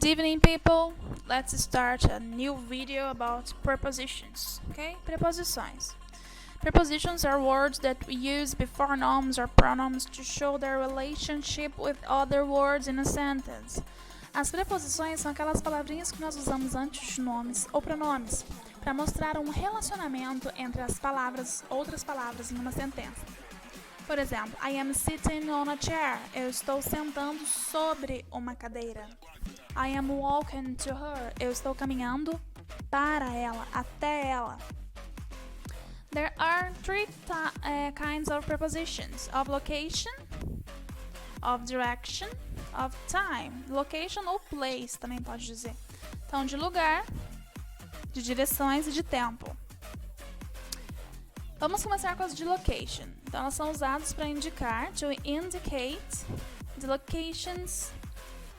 evening, people. Let's start a new video about prepositions. Okay? Preposições. Prepositions are words that we use before nouns or pronouns to show their relationship with other words in a sentence. As preposições são aquelas palavrinhas que nós usamos antes de nomes ou pronomes para mostrar um relacionamento entre as palavras, outras palavras em uma sentença. Por exemplo, I am sitting on a chair. Eu estou sentando sobre uma cadeira. I am walking to her. Eu estou caminhando para ela, até ela. There are three kinds of prepositions: of location, of direction, of time. Location ou place também pode dizer. Então, de lugar, de direções e de tempo. Vamos começar com as de location. Então, elas são usadas para indicar, to indicate the locations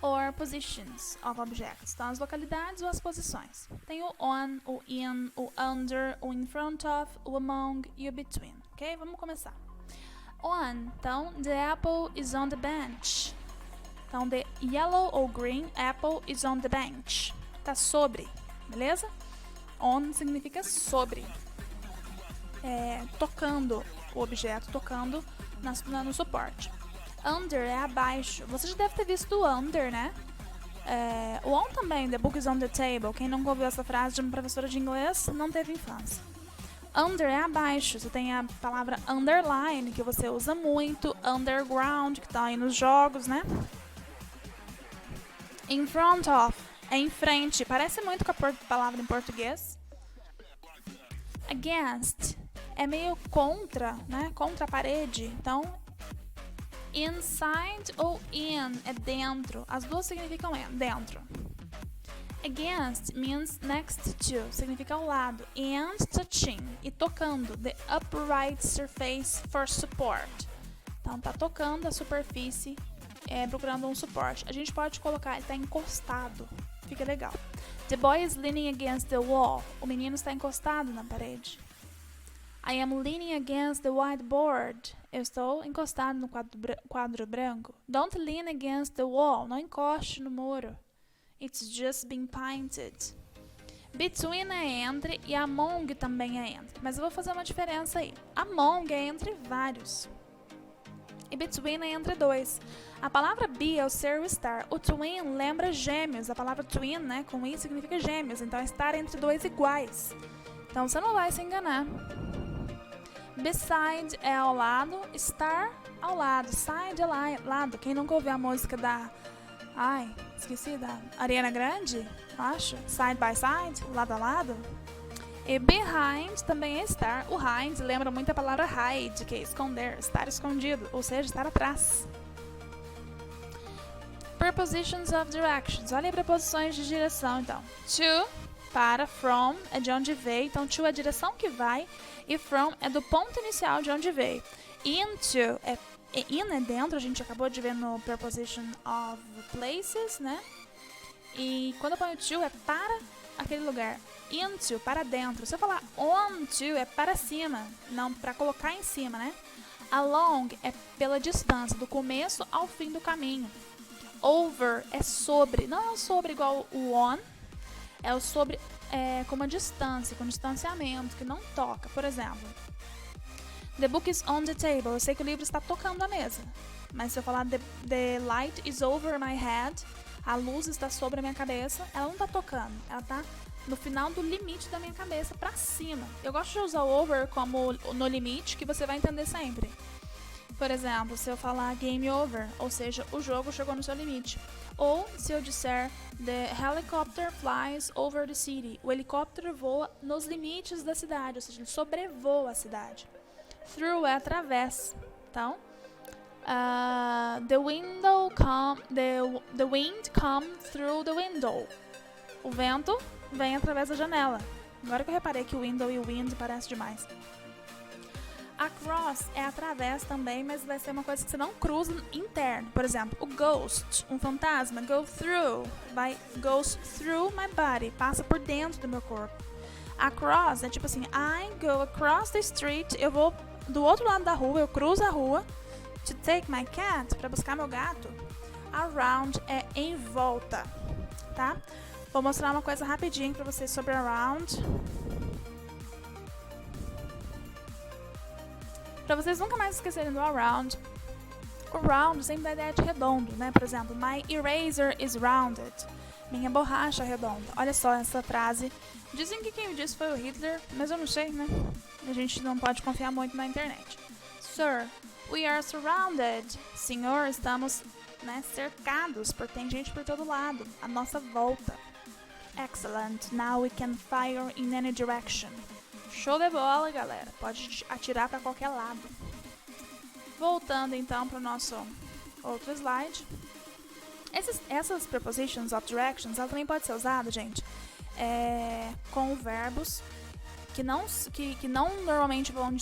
or positions of objects. Então, as localidades ou as posições. Tem o on, o in, o under, o in front of, o among e o between. Ok? Vamos começar. On. Então, the apple is on the bench. Então, the yellow ou green apple is on the bench. Tá sobre, beleza? On significa sobre. Tocando o objeto, tocando no suporte. Under é abaixo. Você já deve ter visto o under, né? O on também, the book is on the table. Quem nunca ouviu essa frase de uma professora de inglês não teve infância. Under é abaixo. Você tem a palavra underline, que você usa muito. Underground, que tá aí nos jogos, né? In front of é em frente. Parece muito com a palavra em português. Against é meio contra, né? Contra a parede. Então, inside ou in é dentro. As duas significam dentro. Against means next to, significa ao lado. And touching, e tocando. The upright surface for support. Então, tá tocando a superfície, procurando um suporte. A gente pode colocar, ele tá encostado. Fica legal. The boy is leaning against the wall. O menino está encostado na parede. I am leaning against the whiteboard. Eu estou encostado no quadro branco. Don't lean against the wall. Não encoste no muro. It's just been painted. Between é entre e among também é entre. Mas eu vou fazer uma diferença aí. Among é entre vários. E between é entre dois. A palavra be é o ser ou estar. O twin lembra gêmeos. A palavra twin, né, com i significa gêmeos. Então é estar entre dois iguais. Então você não vai se enganar. Beside é ao lado, estar ao lado, side é lado. Quem nunca ouviu a música da... Ai, esqueci, da Ariana Grande, acho. Side by side, lado a lado. E behind também é estar. O hind lembra muito a palavra hide, que é esconder, estar escondido, ou seja, estar atrás. Prepositions of directions. Olha aí, preposições de direção, então. To, para, from, é de onde veio. Então, to é a direção que vai. E from é do ponto inicial de onde veio. Into in é dentro, a gente acabou de ver no preposition of places, né? E quando eu ponho to é para aquele lugar. Into, para dentro. Se eu falar onto, é para cima, não para colocar em cima, né? Along é pela distância, do começo ao fim do caminho. Over é sobre, não é o sobre igual o on, é o sobre com uma distância, com distanciamento, que não toca. Por exemplo, the book is on the table. Eu sei que o livro está tocando a mesa. Mas se eu falar the light is over my head, a luz está sobre a minha cabeça, ela não está tocando. Ela está no final do limite da minha cabeça, para cima. Eu gosto de usar o over como no limite, que você vai entender sempre. Por exemplo, se eu falar game over, ou seja, o jogo chegou no seu limite. Ou se eu disser the helicopter flies over the city. O helicóptero voa nos limites da cidade, ou seja, ele sobrevoa a cidade. Through é através. Então, the wind come through the window. O vento vem através da janela. Agora que eu reparei que o window e o wind parecem demais. Across é através também, mas vai ser uma coisa que você não cruza interno. Por exemplo, o ghost, um fantasma, goes through my body, passa por dentro do meu corpo. Across é tipo assim, I go across the street, eu vou do outro lado da rua, eu cruzo a rua, to take my cat, para buscar meu gato. Around é em volta. tá? Vou mostrar uma coisa rapidinho pra vocês sobre around. Pra vocês nunca mais esquecerem do around. O round sempre dá a ideia de redondo, né? Por exemplo, my eraser is rounded. Minha borracha é redonda. Olha só essa frase. Dizem que quem disse foi o Hitler, mas eu não sei, né? A gente não pode confiar muito na internet. Sir, we are surrounded. Senhor, estamos, né, cercados, porque tem gente por todo lado, à nossa volta. Excellent. Now we can fire in any direction. Show de bola, galera. Pode atirar para qualquer lado. Voltando então para o nosso outro slide. Essas prepositions of directions, ela também pode ser usada, gente, com verbos que não normalmente vão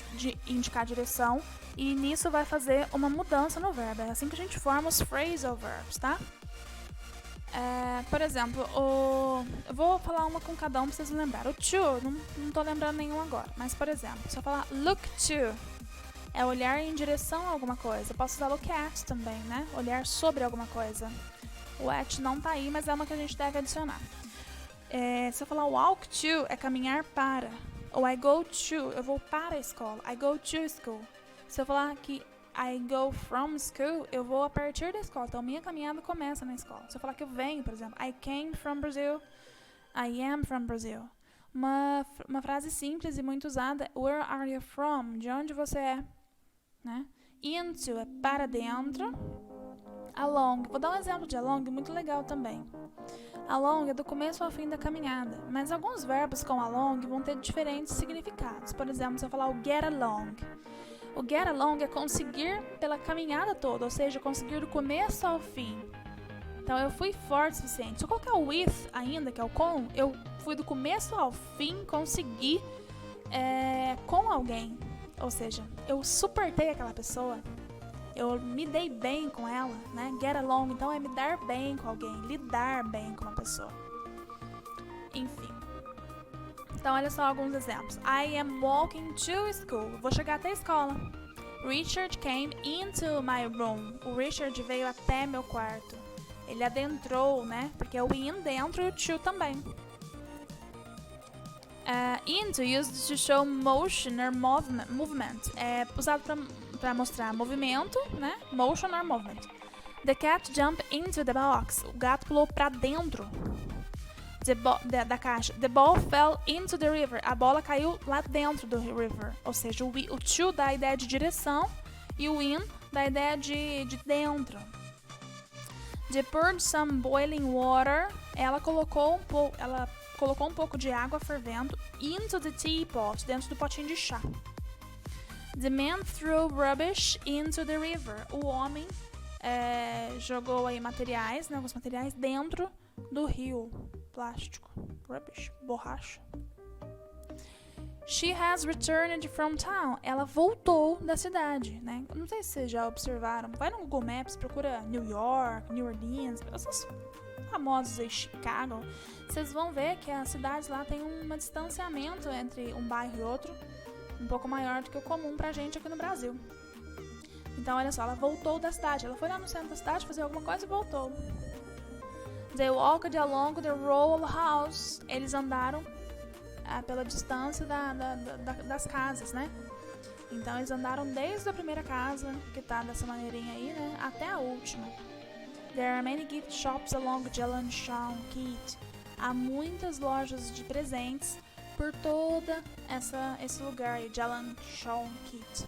indicar direção, e nisso vai fazer uma mudança no verbo. É assim que a gente forma os phrasal verbs, tá? Por exemplo, eu vou falar uma com cada um pra vocês lembrarem. O to, não tô lembrando nenhum agora, mas por exemplo, se eu falar look to, é olhar em direção a alguma coisa. Eu posso usar look at também, né? Olhar sobre alguma coisa. O at não tá aí, mas é uma que a gente deve adicionar. Se eu falar walk to, é caminhar para. Ou I go to, eu vou para a escola. I go to school. Se eu falar que I go from school, eu vou a partir da escola. Então, minha caminhada começa na escola. Se eu falar que eu venho, por exemplo, I came from Brazil, I am from Brazil. Uma frase simples e muito usada é where are you from? De onde você é? Né? Into é para dentro. Along, vou dar um exemplo de along muito legal também. Along é do começo ao fim da caminhada, mas alguns verbos com along vão ter diferentes significados. Por exemplo, se eu falar o get along. O get along é conseguir pela caminhada toda, ou seja, conseguir do começo ao fim. Então, eu fui forte o suficiente. Se eu colocar o with ainda, que é o com, eu fui do começo ao fim, consegui com alguém. Ou seja, eu suportei aquela pessoa. Eu me dei bem com ela, né? Get along, então é me dar bem com alguém, lidar bem com uma pessoa. Enfim. Então, olha só alguns exemplos. I am walking to school. Vou chegar até a escola. Richard came into my room. O Richard veio até meu quarto. Ele adentrou, né? Porque o in dentro e o to também. Into used to show motion or movement. É usado para mostrar movimento, né? Motion or movement. The cat jumped into the box. O gato pulou para dentro da caixa. The ball fell into the river. A bola caiu lá dentro do river. Ou seja, o to dá a ideia de direção e o in dá a ideia de dentro. They poured some boiling water. Ela colocou um pouco de água fervendo into the teapot, dentro do potinho de chá. The man threw rubbish into the river. O homem jogou aí materiais, né, alguns materiais dentro do rio. Plástico, rubbish, borracha. She has returned from town. Ela voltou da cidade, né? Não sei se vocês já observaram. Vai no Google Maps, procura New York, New Orleans, essas famosas aí, Chicago. Vocês vão ver que as cidades lá têm um distanciamento entre um bairro e outro um pouco maior do que o comum pra gente aqui no Brasil. Então, olha só, ela voltou da cidade. Ela foi lá no centro da cidade fazer alguma coisa e voltou. They walked along the row house. Eles andaram pela distância das casas, né? Então, eles andaram desde a primeira casa, que tá dessa maneirinha aí, né? Até a última. There are many gift shops along Jalan Shawnkeet. Há muitas lojas de presentes por toda esse lugar aí, Jalan Shawnkeet.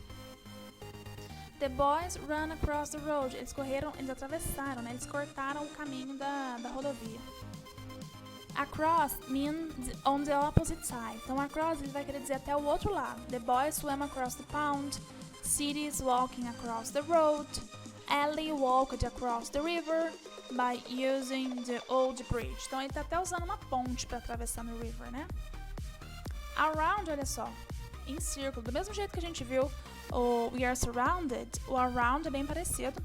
The boys ran across the road. Eles atravessaram, né? Eles cortaram o caminho da rodovia. Across means on the opposite side. Então, across ele vai querer dizer até o outro lado. The boys swam across the pond. Cities walking across the road. Ellie walked across the river by using the old bridge. Então, ele tá até usando uma ponte para atravessar no river, né? Around, olha só, em círculo. Do mesmo jeito que a gente viu o we are surrounded, o around é bem parecido.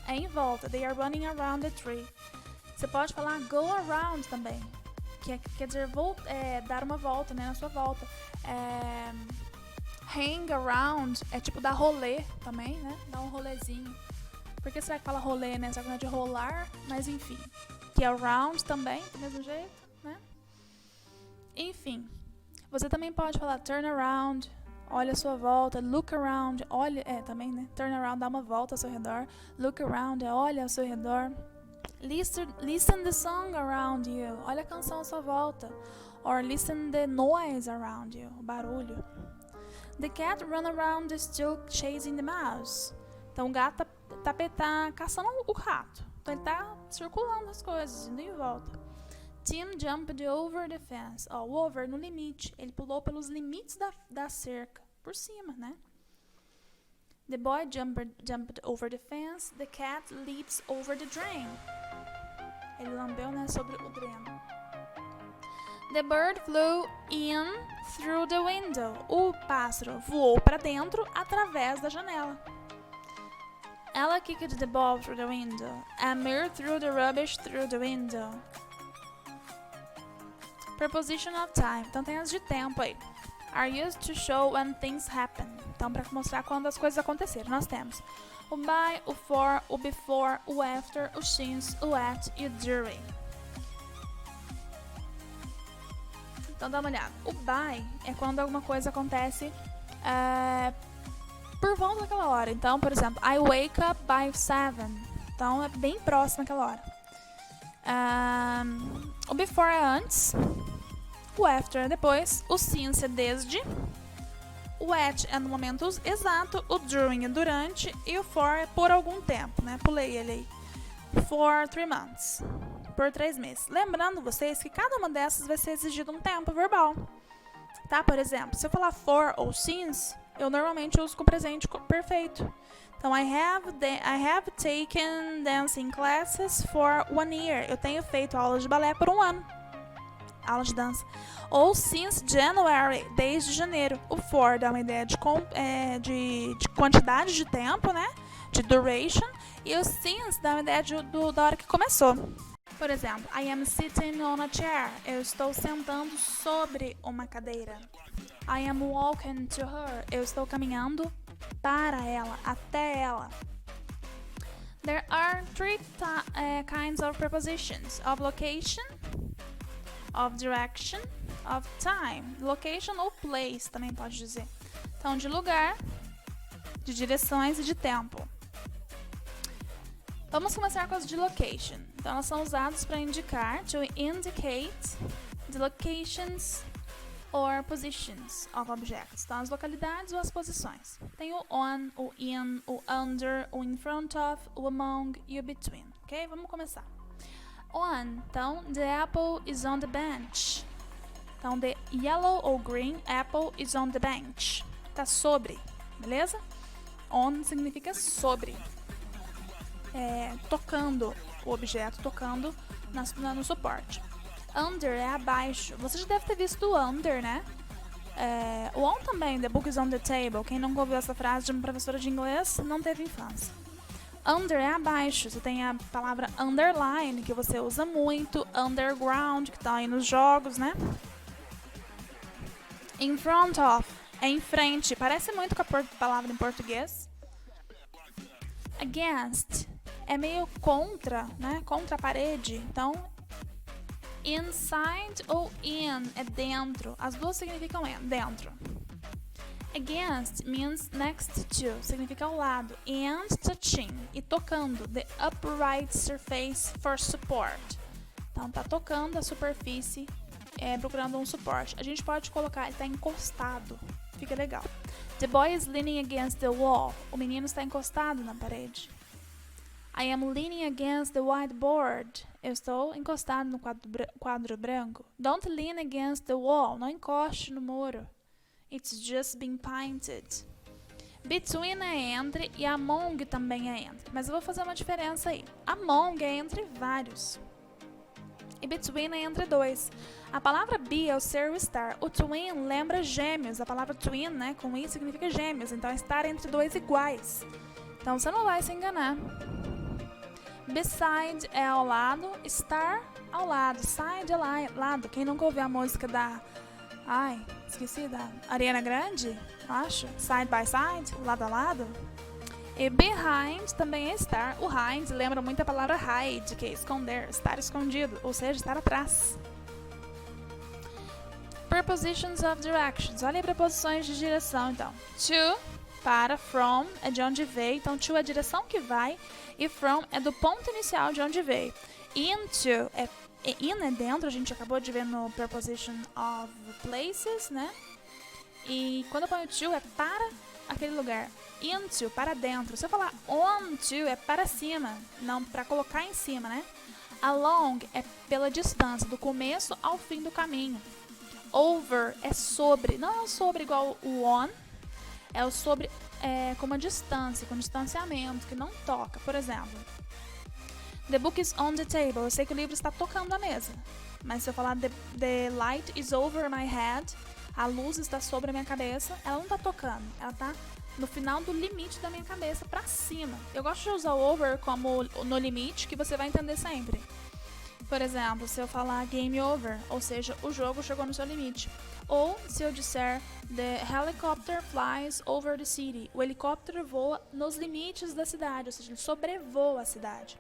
É em volta. They are running around the tree. Você pode falar go around também, que quer dizer dar uma volta, né, na sua volta. Hang around é tipo dar rolê também, né? Dar um rolezinho. Por que será que fala rolê, né? Será que não é de rolar? Mas enfim. que around também, do mesmo jeito, né? Enfim, você também pode falar turn around, olha a sua volta, look around, olha, também, né? Turn around, dá uma volta ao seu redor, look around, olha ao seu redor. Listen the song around you, olha a canção à sua volta. Or listen the noise around you, o barulho. The cat run around the stool chasing the mouse. Então o gato tá caçando o rato. Então ele tá circulando as coisas, indo em volta. Tim jumped over the fence. O over no limite. Ele pulou pelos limites da cerca. Por cima, né? The boy jumped over the fence. The cat leaps over the drain. Ele lambeu, né, sobre o dreno. The bird flew in through the window. O pássaro voou para dentro através da janela. Ella kicked the ball through the window. Amir threw the rubbish through the window. Preposition of time. Então tem as de tempo aí. Are used to show when things happen. Então para mostrar quando as coisas aconteceram. Nós temos o by, o for, o before, o after, o since, o at e o during. Então dá uma olhada. O by é quando alguma coisa acontece por volta daquela hora. Então, por exemplo, I wake up by 7. Então é bem próximo daquela hora. O before é antes. O after é depois. O since é desde. O at é no momento exato. O during é durante. E o for é por algum tempo, né? Pulei ele aí. For 3 months. Por 3 meses. Lembrando vocês que cada uma dessas vai ser exigido um tempo verbal. Tá? Por exemplo, se eu falar for ou since, eu normalmente uso com presente perfeito. Então, I have taken dancing classes for 1 year. Eu tenho feito aulas de balé por 1 ano. Aula de dança. Ou since January, desde janeiro. O for dá uma ideia de quantidade de tempo, né? De duration. E o since dá uma ideia da hora que começou. Por exemplo, I am sitting on a chair. Eu estou sentando sobre uma cadeira. I am walking to her. Eu estou caminhando para ela, até ela. There are 3 kinds of prepositions. Of location, of direction, of time. Location ou place, também pode dizer. Então, de lugar, de direções e de tempo. Vamos começar com as de location. Então, elas são usadas para indicar, to indicate the locations or positions of objects. Então, as localidades ou as posições. Tem o on, o in, o under, o in front of, o among e o between. Ok? Vamos começar. On. Então, the apple is on the bench. Então, the yellow ou green apple is on the bench. Tá sobre, beleza? On significa sobre. Tocando o objeto, tocando no suporte. Under é abaixo. Você já deve ter visto o under, né? O on também, the book is on the table. Quem nunca ouviu essa frase de uma professora de inglês não teve infância. Under é abaixo. Você tem a palavra underline, que você usa muito. Underground, que tá aí nos jogos, né? In front of é em frente. Parece muito com a palavra em português. Against é meio contra, né? Contra a parede. Então, inside ou in é dentro. As duas significam dentro. Against means next to, significa ao lado. And touching, e tocando. The upright surface for support. Então, tá tocando a superfície, procurando um suporte. A gente pode colocar, ele tá encostado. Fica legal. The boy is leaning against the wall. O menino está encostado na parede. I am leaning against the whiteboard. Eu estou encostado no quadro branco. Don't lean against the wall. Não encoste no muro. It's just been painted. Between é entre e among também é entre. Mas eu vou fazer uma diferença aí. Among é entre vários. E between é entre 2. A palavra be é o ser ou estar. O twin lembra gêmeos. A palavra twin, né, com i significa gêmeos. Então é estar entre 2 iguais. Então você não vai se enganar. Beside é ao lado, estar ao lado, side é lado. Quem nunca ouviu a música da... esqueci, da Ariana Grande, acho. Side by side, lado a lado. E behind também é estar. O hind lembra muito a palavra hide, que é esconder, estar escondido, ou seja, estar atrás. Prepositions of directions. Olha aí preposições de direção, então. To, para, from, é de onde veio. Então, to é a direção que vai. E from é do ponto inicial de onde veio. Into, in é dentro. A gente acabou de ver no preposition of places, né? E quando eu ponho to, é para aquele lugar. Into, para dentro. Se eu falar onto, é para cima. Não, para colocar em cima, né? Along é pela distância, do começo ao fim do caminho. Over é sobre, não é o sobre igual o on, é o sobre com uma distância, com distanciamento, que não toca. Por exemplo, the book is on the table, eu sei que o livro está tocando a mesa, mas se eu falar the light is over my head, a luz está sobre a minha cabeça, ela não está tocando, ela está no final do limite da minha cabeça, para cima. Eu gosto de usar o over como no limite, que você vai entender sempre. Por exemplo, se eu falar game over, ou seja, o jogo chegou no seu limite. Ou se eu disser the helicopter flies over the city, o helicóptero voa nos limites da cidade, ou seja, ele sobrevoa a cidade.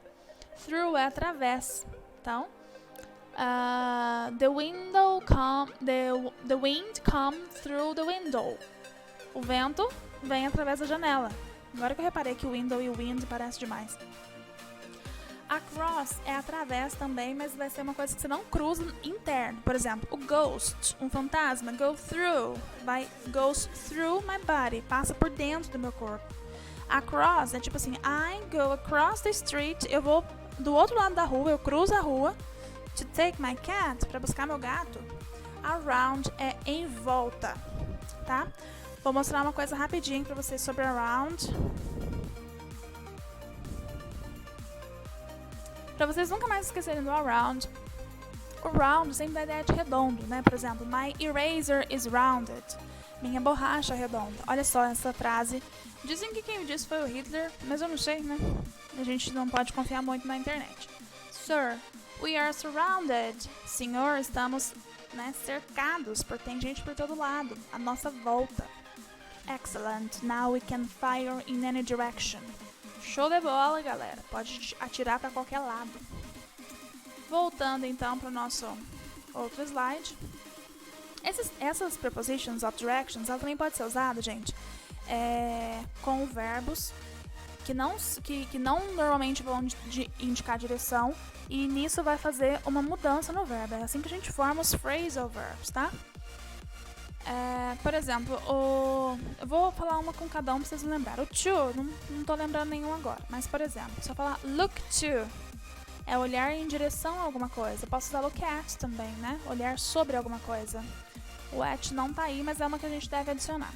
Through é através. Então, the wind come through the window. O vento vem através da janela. Agora que eu reparei que o window e o wind parecem demais. Across é através também, mas vai ser uma coisa que você não cruza interno. Por exemplo, o ghost, um fantasma, goes through my body, passa por dentro do meu corpo. Across é tipo assim, I go across the street, eu vou do outro lado da rua, eu cruzo a rua, to take my cat, para buscar meu gato. Around é em volta, tá? Vou mostrar uma coisa rapidinho para vocês sobre around. Para vocês nunca mais esquecerem do around. O round sempre dá a ideia de redondo, né? Por exemplo, my eraser is rounded. Minha borracha é redonda. Olha só essa frase. Dizem que quem disse foi o Hitler, mas eu não sei, né? A gente não pode confiar muito na internet. Sir, we are surrounded. Senhor, estamos, cercados, porque tem gente por todo lado, à nossa volta. Excellent. Now we can fire in any direction. Show de bola, galera. Pode atirar para qualquer lado. Voltando então para o nosso outro slide. Essas prepositions of directions, ela também pode ser usada, gente, com verbos que não normalmente vão indicar direção, e nisso vai fazer uma mudança no verbo. É assim que a gente forma os phrasal verbs, tá? Por exemplo, eu vou falar uma com cada um pra vocês lembrarem. O to, não tô lembrando nenhum agora, mas por exemplo, se eu falar look to, é olhar em direção a alguma coisa. Eu posso usar look at também, né? Olhar sobre alguma coisa. O at não tá aí, mas é uma que a gente deve adicionar.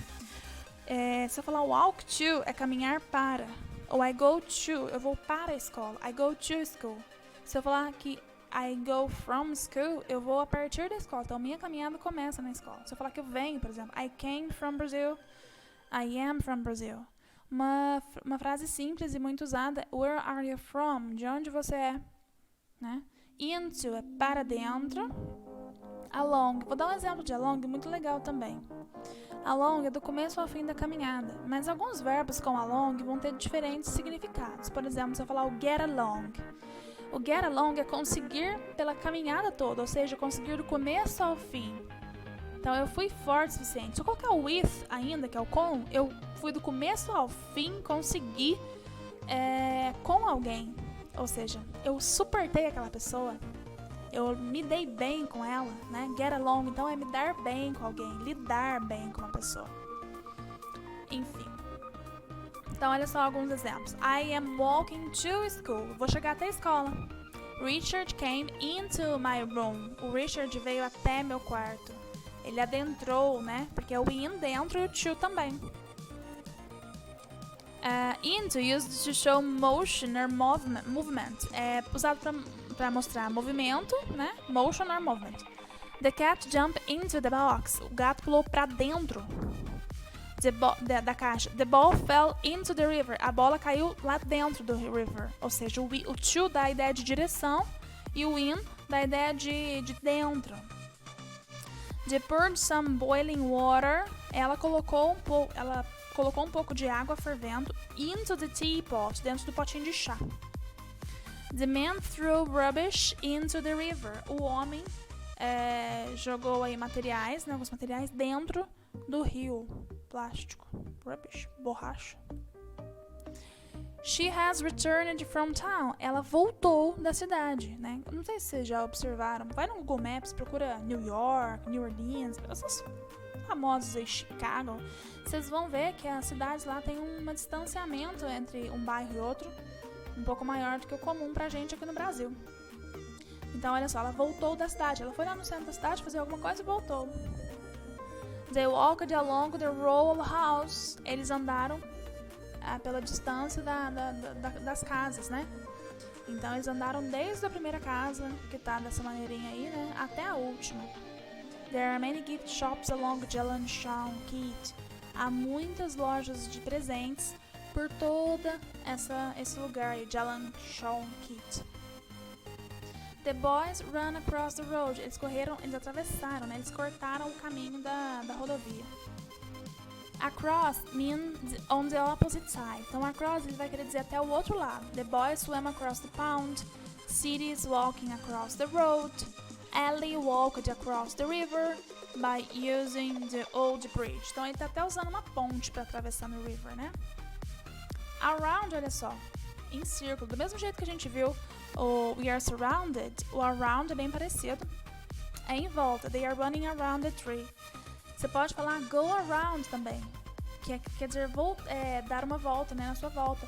Se eu falar walk to, é caminhar para. Ou I go to, eu vou para a escola. I go to school. Se eu falar que I go from school, eu vou a partir da escola. Então, minha caminhada começa na escola. Se eu falar que eu venho, por exemplo, I came from Brazil, I am from Brazil. Uma frase simples e muito usada, where are you from? De onde você é? Né? Into é para dentro. Along, vou dar um exemplo de along muito legal também. Along é do começo ao fim da caminhada, mas alguns verbos com along vão ter diferentes significados. Por exemplo, se eu falar o get along, o get along é conseguir pela caminhada toda, ou seja, conseguir do começo ao fim. Então, eu fui forte o suficiente. Se eu colocar o with ainda, que é o com, eu fui do começo ao fim, consegui com alguém. Ou seja, eu suportei aquela pessoa, eu me dei bem com ela, né? Get along, então, é me dar bem com alguém, lidar bem com uma pessoa. Enfim. Então, olha só alguns exemplos. I am walking to school. Vou chegar até a escola. Richard came into my room. O Richard veio até meu quarto. Ele adentrou, né? Porque é o in dentro e o to também. Into, used to show motion or movement. É usado para mostrar movimento, né? Motion or movement. The cat jumped into the box. O gato pulou para dentro da caixa. The ball fell into the river. A bola caiu lá dentro do river. Ou seja, o to dá a ideia de direção e o in dá a ideia de dentro. They poured some boiling water. ela colocou um pouco de água fervendo into the teapot, dentro do potinho de chá. The man threw rubbish into the river. O homem jogou aí materiais, né, alguns materiais dentro do rio. Plástico, rubbish, borracha. She has returned from town. Ela voltou da cidade, né? Não sei se vocês já observaram. Vai no Google Maps, procura New York, New Orleans, essas famosas aí, Chicago. Vocês vão ver que as cidades lá têm um distanciamento entre um bairro e outro um pouco maior do que o comum pra gente aqui no Brasil. Então, olha só, ela voltou da cidade. Ela foi lá no centro da cidade fazer alguma coisa e voltou. They walked along the row house. Eles andaram pela distância das casas, né? Então, eles andaram desde a primeira casa, que tá dessa maneirinha aí, né? Até a última. There are many gift shops along Jalan Shawkit. Há muitas lojas de presentes por toda esse lugar aí, Jalan Shawkit. The boys ran across the road. Eles atravessaram, né? Eles cortaram o caminho da rodovia. Across means on the opposite side. Então, across ele vai querer dizer até o outro lado. The boys swam across the pond. Cities walking across the road. Ellie walked across the river by using the old bridge. Então, ele tá até usando uma ponte para atravessar no river, né? Around, olha só, em círculo. Do mesmo jeito que a gente viu o We Are Surrounded, o around é bem parecido. É em volta. They are running around the tree. Você pode falar go around também, que quer dizer dar uma volta, né, na sua volta.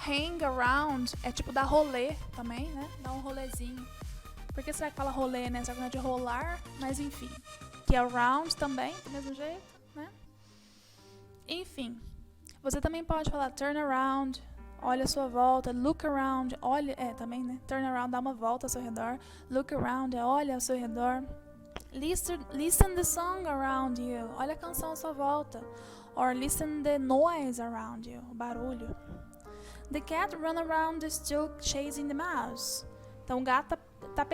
Hang around é tipo dar rolê também, né? Dar um rolezinho. Por que será que fala rolê, né? Será que não é de rolar? Mas enfim. Que around também, do mesmo jeito, né? Enfim. Você também pode falar turn around, olha a sua volta, look around, olha, também, né? Turn around, dá uma volta ao seu redor. Look around, olha ao seu redor. Listen the song around you, olha a canção à sua volta. Or listen the noise around you, o barulho. The cat run around the stool chasing the mouse. Então o gato tá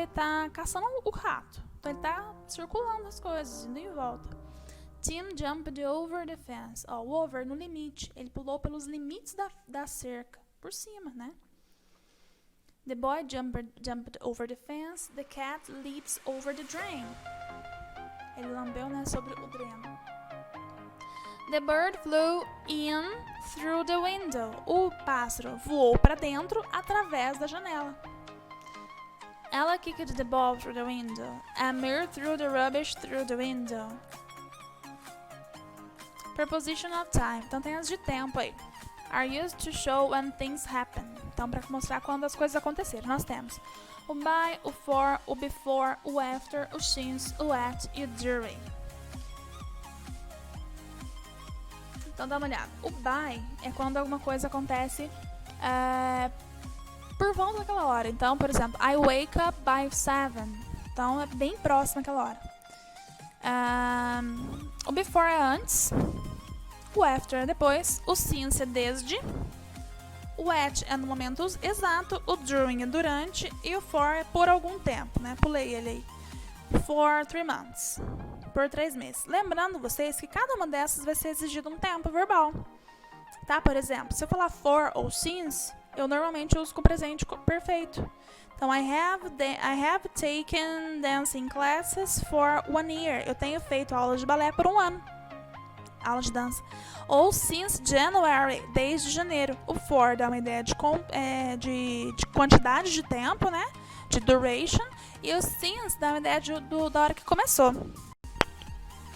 caçando o rato. Então ele tá circulando as coisas, indo em volta. Tim jumped over the fence. O over no limite. Ele pulou pelos limites da cerca. Por cima, né? The boy jumped over the fence. The cat leaps over the drain. Ele lambeu, né, sobre o dreno. The bird flew in through the window. O pássaro voou para dentro através da janela. Ella kicked the ball through the window. Amir threw the rubbish through the window. Preposition of time. Então tem as de tempo aí. Are used to show when things happen. Então para mostrar quando as coisas aconteceram. Nós temos o by, o for, o before, o after, o since, o at e o during. Então dá uma olhada. O by é quando alguma coisa acontece por volta daquela hora. Então, por exemplo, I wake up by 7. Então é bem próximo daquela hora. O before é antes, o after é depois, o since é desde, o at é no momento exato, o during é durante e o for é por algum tempo, né? Pulei ele aí. For 3 months, por 3 meses. Lembrando vocês que cada uma dessas vai ser exigido um tempo verbal, tá? Por exemplo, se eu falar for ou since, eu normalmente uso com presente perfeito. Então, I have taken dancing classes for 1 year. Eu tenho feito aulas de balé por 1 ano. Aula de dança. Ou since January, desde janeiro. O for dá uma ideia de quantidade de tempo, né? De duration. E o since dá uma ideia da hora que começou.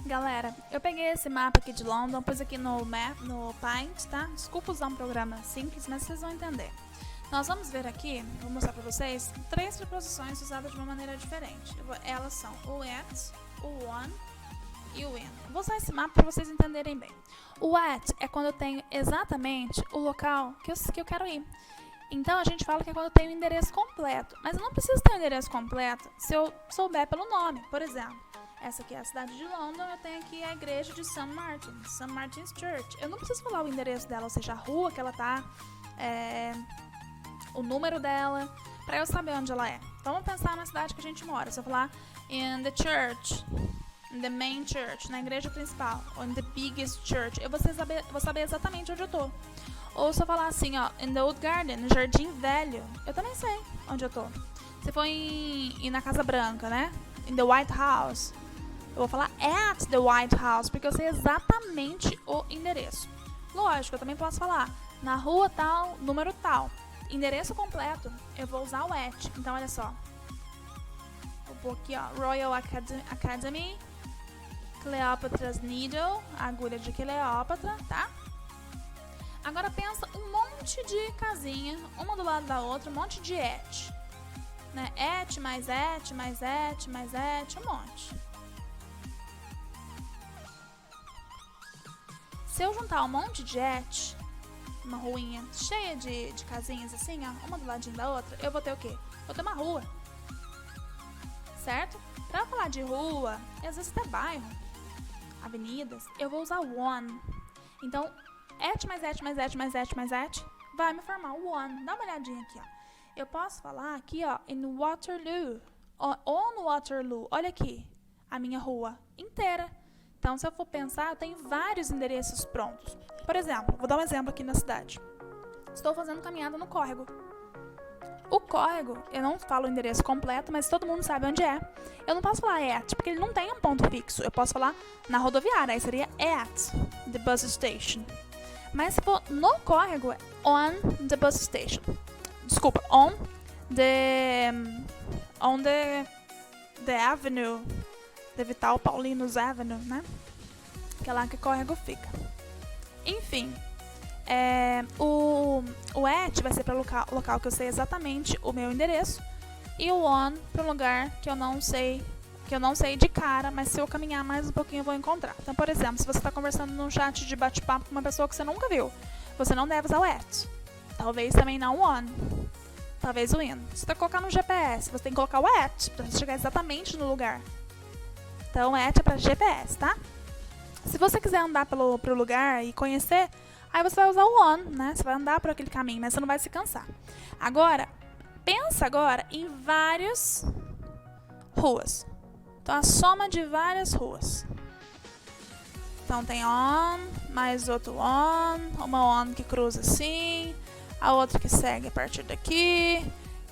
Galera, eu peguei esse mapa aqui de London, pus aqui no Paint, tá? Desculpa usar um programa simples, mas vocês vão entender. Nós vamos ver aqui, vou mostrar para vocês, 3 preposições usadas de uma maneira diferente. Elas são o at, o on e o in. Vou usar esse mapa para vocês entenderem bem. O at é quando eu tenho exatamente o local que eu quero ir. Então, a gente fala que é quando eu tenho o endereço completo. Mas eu não preciso ter o endereço completo se eu souber pelo nome. Por exemplo, essa aqui é a cidade de London, eu tenho aqui a igreja de St. Martin's Church. Eu não preciso falar o endereço dela, ou seja, a rua que ela tá, o número dela, para eu saber onde ela é. Vamos pensar na cidade que a gente mora. Se eu falar in the church, In the main church, na igreja principal. Ou in the biggest church. Eu vou saber exatamente onde eu tô. Ou se eu falar assim, ó, in the old garden, no jardim velho, eu também sei onde eu tô. Se for na Casa Branca, né? In the White House, eu vou falar at the White House, porque eu sei exatamente o endereço. Lógico, eu também posso falar na rua tal, número tal. Endereço completo, eu vou usar o at. Então, olha só. Eu vou aqui, ó, Royal Academy, Cleopatra's Needle, agulha de Cleópatra, tá? Agora pensa um monte de casinha, uma do lado da outra, um monte de at. Né? Et, mais et, mais et, mais et, um monte. Se eu juntar um monte de et, uma ruinha cheia de casinhas assim, ó, uma do ladinho da outra, eu vou ter o quê? Vou ter uma rua. Certo? Pra falar de rua, e às vezes até bairro, avenidas, eu vou usar one. Então, et mais et mais et mais et mais et vai me formar o one. Dá uma olhadinha aqui, ó. Eu posso falar aqui, ó, in Waterloo, on Waterloo. Olha aqui, a minha rua inteira. Então, se eu for pensar, eu tenho vários endereços prontos. Por exemplo, vou dar um exemplo aqui na cidade. Estou fazendo caminhada no córrego. O córrego, eu não falo o endereço completo, mas todo mundo sabe onde é. Eu não posso falar at, porque ele não tem um ponto fixo. Eu posso falar na rodoviária, aí seria at the bus station. Mas se for no córrego, é on the bus station. Desculpa, on the avenue, the Vital Paulinos Avenue, né? Que é lá que o córrego fica. Enfim, o at vai ser para o local que eu sei exatamente o meu endereço, e o on para um lugar que eu não sei de cara, mas se eu caminhar mais um pouquinho eu vou encontrar. Então, por exemplo, se você está conversando num chat de bate-papo com uma pessoa que você nunca viu, você não deve usar o at. Talvez também não o on. Talvez o in. Se você colocar no GPS, você tem que colocar o at para você chegar exatamente no lugar. Então, at é para GPS, tá? Se você quiser andar pro lugar e conhecer, aí você vai usar o on, né? Você vai andar por aquele caminho, mas você não vai se cansar. Agora, pensa agora em várias ruas. Então, a soma de várias ruas. Então, tem on, mais outro on, uma on que cruza assim, a outra que segue a partir daqui,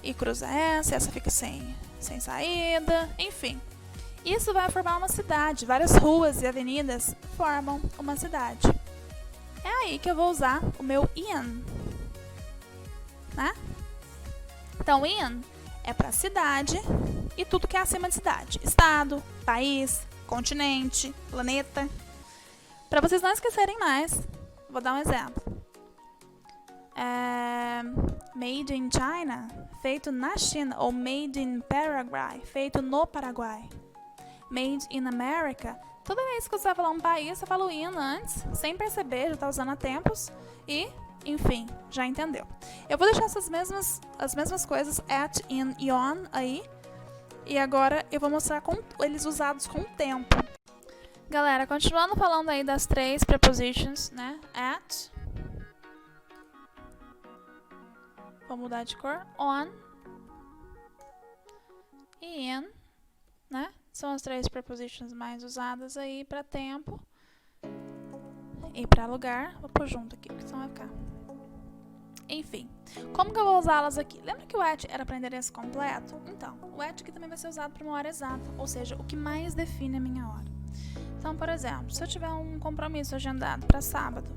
e cruza essa fica sem saída, enfim. Isso vai formar uma cidade, várias ruas e avenidas formam uma cidade. É aí que eu vou usar o meu in, né? Então, in é para cidade e tudo que é acima de cidade. Estado, país, continente, planeta. Para vocês não esquecerem mais, vou dar um exemplo. Made in China, feito na China, ou Made in Paraguay, feito no Paraguai. Made in America, toda vez que você vai falar um país, você fala o in antes, sem perceber, já está usando há tempos, e, enfim, já entendeu. Eu vou deixar as mesmas coisas, at, in e on, aí, e agora eu vou mostrar eles usados com o tempo. Galera, continuando falando aí das três prepositions, né, at, vou mudar de cor, on e in, né? São as três prepositions mais usadas aí para tempo e para lugar. Vou pôr junto aqui, porque senão vai ficar. Enfim, como que eu vou usá-las aqui? Lembra que o at era para endereço completo? Então, o at aqui também vai ser usado para uma hora exata, ou seja, o que mais define a minha hora. Então, por exemplo, se eu tiver um compromisso agendado para sábado,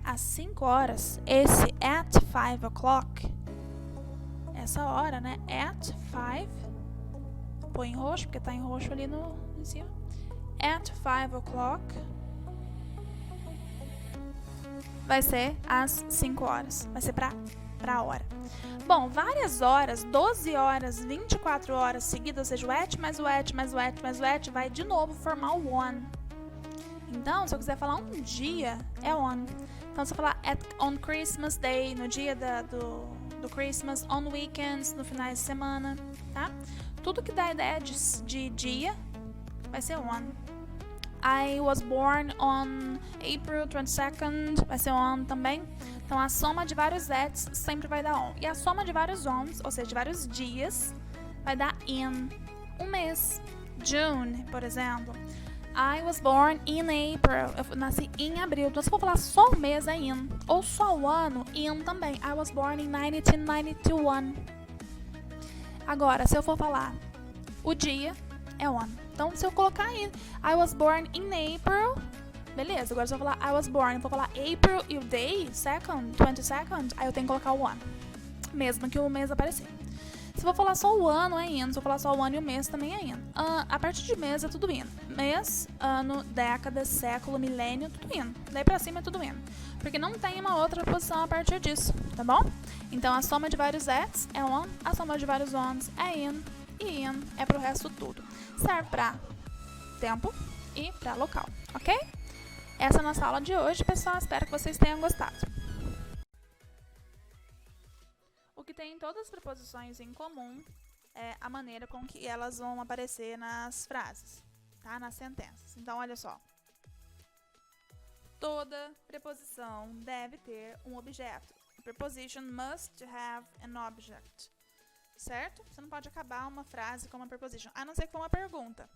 às 5 horas, esse at 5 o'clock, essa hora, né, at 5, põe em roxo, porque tá em roxo ali em cima, at 5 o'clock, vai ser às 5 horas, vai ser pra hora. Bom, várias horas, 12 horas, 24 horas seguidas, ou seja, o at mais o at mais o at mais o at, vai de novo formar o on. Então, se eu quiser falar um dia, é on. Então, se eu falar on Christmas Day, no dia do Christmas, on weekends, no finais de semana, tá? Tudo que dá ideia de dia vai ser on. I was born on April 22nd, vai ser on também. Então, a soma de vários ats sempre vai dar on. E a soma de vários ons, ou seja, de vários dias, vai dar in. Um mês June, por exemplo. I was born in April. Eu nasci em abril. Então, se for falar só o mês, é in. Ou só o ano, in também. I was born in 1991. Agora, se eu for falar o dia, é on. Então, se eu colocar aí, I was born in April, beleza. Agora, se eu falar I was born, eu vou falar April e o day, 22nd, aí eu tenho que colocar o on. Mesmo que o mês aparecer. Se eu for falar só o ano, é in. Se eu falar só o ano e o mês, também é in. A partir de mês é tudo in. Mês, ano, década, século, milênio, tudo in. Daí pra cima é tudo in. Porque não tem uma outra posição a partir disso, tá bom? Então, a soma de vários ats é on, a soma de vários ons é in, e in é pro resto tudo. Serve pra tempo e pra local, ok? Essa é a nossa aula de hoje, pessoal. Espero que vocês tenham gostado. O que tem em todas as preposições em comum é a maneira com que elas vão aparecer nas frases, tá? Nas sentenças. Então, olha só. Toda preposição deve ter um objeto. A preposition must have an object. Certo? Você não pode acabar uma frase com uma preposition, a não ser que for uma pergunta.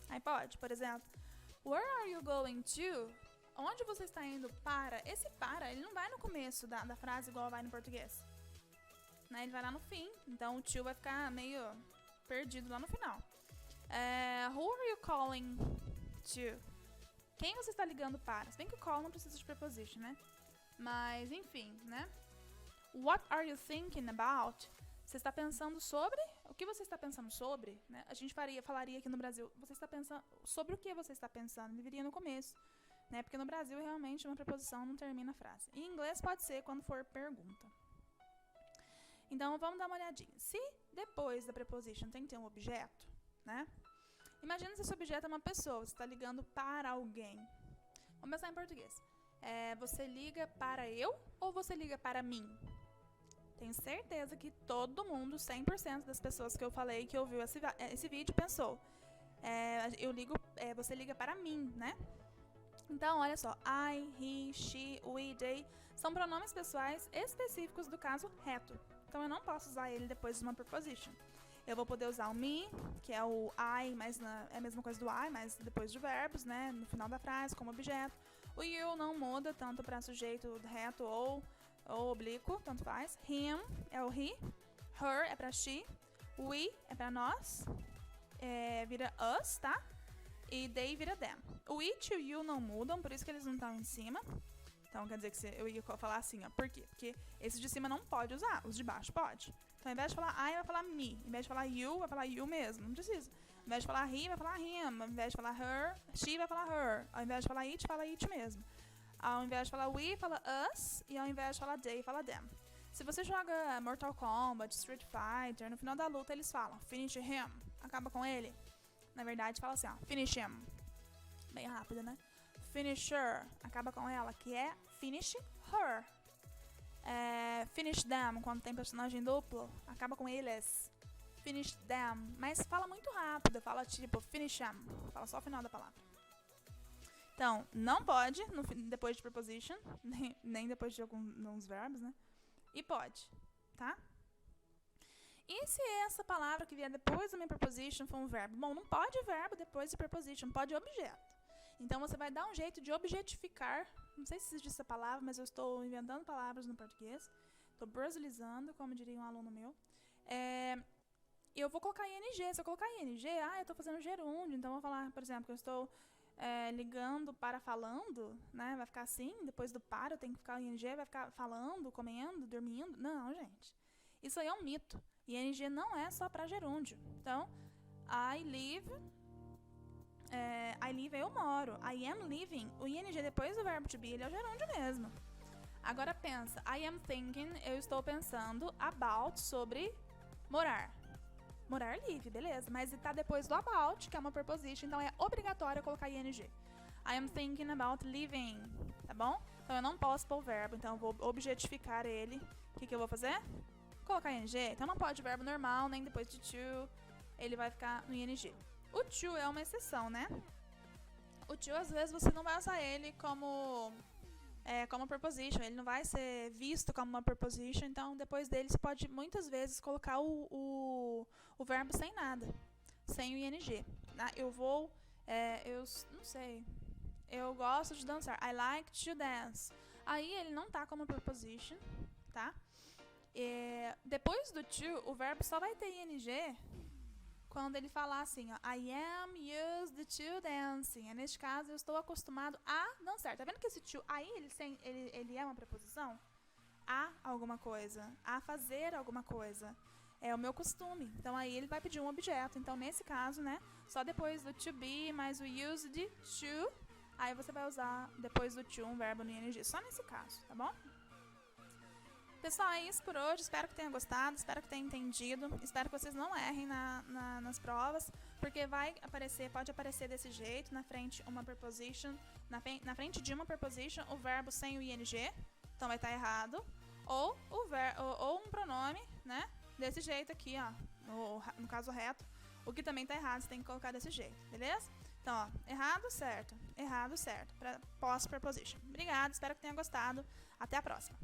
Aí pode, por exemplo, where are you going to? Onde você está indo para? Esse para, ele não vai no começo da frase igual vai no português. Né? Ele vai lá no fim, então o to vai ficar meio perdido lá no final. Who are you calling to? Quem você está ligando para? Se bem que o call não precisa de preposition, né? Mas, enfim, né? What are you thinking about? Você está pensando sobre? O que você está pensando sobre? Né? A gente falaria aqui no Brasil, você está pensando sobre o que você está pensando? Ele viria no começo, né? Porque no Brasil, realmente, uma preposição não termina a frase. Em inglês, pode ser quando for pergunta. Então, vamos dar uma olhadinha. Se depois da preposition tem que ter um objeto, né? Imagina se esse objeto é uma pessoa, você está ligando para alguém. Vamos pensar em português. Você liga para eu ou você liga para mim? Tenho certeza que todo mundo, 100% das pessoas que eu falei que ouviu esse vídeo pensou. Você liga para mim, né? Então, olha só. I, he, she, we, they são pronomes pessoais específicos do caso reto. Então, eu não posso usar ele depois de uma preposition. Eu vou poder usar o me, que é o I, mas é a mesma coisa do I, mas depois de verbos, né? No final da frase, como objeto. O you não muda tanto para sujeito reto ou oblíquo, tanto faz. Him é o he. Her é para she. We é para nós. Vira us, tá? E they vira them. O it e o you não mudam, por isso que eles não estão em cima. Então, quer dizer que eu ia falar assim, ó. Por quê? Porque esse de cima não pode usar, os de baixo pode. Então, ao invés de falar I, vai falar me. Ao invés de falar you, vai falar you mesmo. Não precisa. Ao invés de falar he, vai falar him. Ao invés de falar her, she, vai falar her. Ao invés de falar it, fala it mesmo. Ao invés de falar we, fala us. E ao invés de falar they, fala them. Se você joga Mortal Kombat, Street Fighter, no final da luta eles falam finish him. Acaba com ele. Na verdade, fala assim, ó. Finish him. Bem rápido, né? Finish her. Acaba com ela, que é finish her. Finish them, quando tem personagem duplo, acaba com eles. Finish them. Mas fala muito rápido. Fala tipo finish them. Fala só o final da palavra. Então, não pode depois de preposition, nem depois de alguns verbos, né? E pode, tá? E se essa palavra que vier depois da minha preposition for um verbo? Bom, não pode verbo depois de preposition, pode objeto. Então, você vai dar um jeito de objetificar. Não sei se existe essa palavra, mas eu estou inventando palavras no português. Estou brasilizando, como diria um aluno meu. Eu vou colocar ing. Se eu colocar ing, eu estou fazendo gerúndio. Então, eu vou falar, por exemplo, que eu estou ligando para falando, né? Vai ficar assim, depois do para, eu tenho que ficar ing, vai ficar falando, comendo, dormindo. Não, gente. Isso aí é um mito. Ing não é só para gerúndio. Então, I live, eu moro. I am living. O ing depois do verbo to be, ele é o gerúndio mesmo. Agora pensa, I am thinking, eu estou pensando about, sobre morar. Morar livre, beleza. Mas está depois do about, que é uma preposition, então é obrigatório colocar ing. I am thinking about living, tá bom? Então eu não posso pôr o verbo, então eu vou objetificar ele. O que eu vou fazer? Colocar ing. Então não pode verbo normal, nem depois de to, ele vai ficar no ing. O to é uma exceção, né? O to, às vezes, você não vai usar ele como preposition, ele não vai ser visto como uma preposition, então depois dele você pode muitas vezes colocar o verbo sem nada, sem o ing. eu vou, eu não sei, eu gosto de dançar. I like to dance. Aí ele não tá como preposition, tá? Depois do to, o verbo só vai ter ing quando ele falar assim, ó, I am used to dancing. Neste caso, eu estou acostumado a dançar. Tá vendo que esse to aí, ele é uma preposição? A alguma coisa, a fazer alguma coisa. É o meu costume. Então, aí ele vai pedir um objeto. Então, nesse caso, né, só depois do to be mais o used to, aí você vai usar depois do to um verbo no ing. Só nesse caso, tá bom? Pessoal, é isso por hoje. Espero que tenha gostado, espero que tenha entendido. Espero que vocês não errem nas provas, porque pode aparecer desse jeito, na frente uma preposition, na frente de uma preposition, o verbo sem o ing, então vai estar errado. Ou um pronome, né? Desse jeito aqui, ó, no caso reto, o que também tá errado, você tem que colocar desse jeito, beleza? Então, ó, errado, certo, para post preposition. Obrigada, espero que tenha gostado. Até a próxima.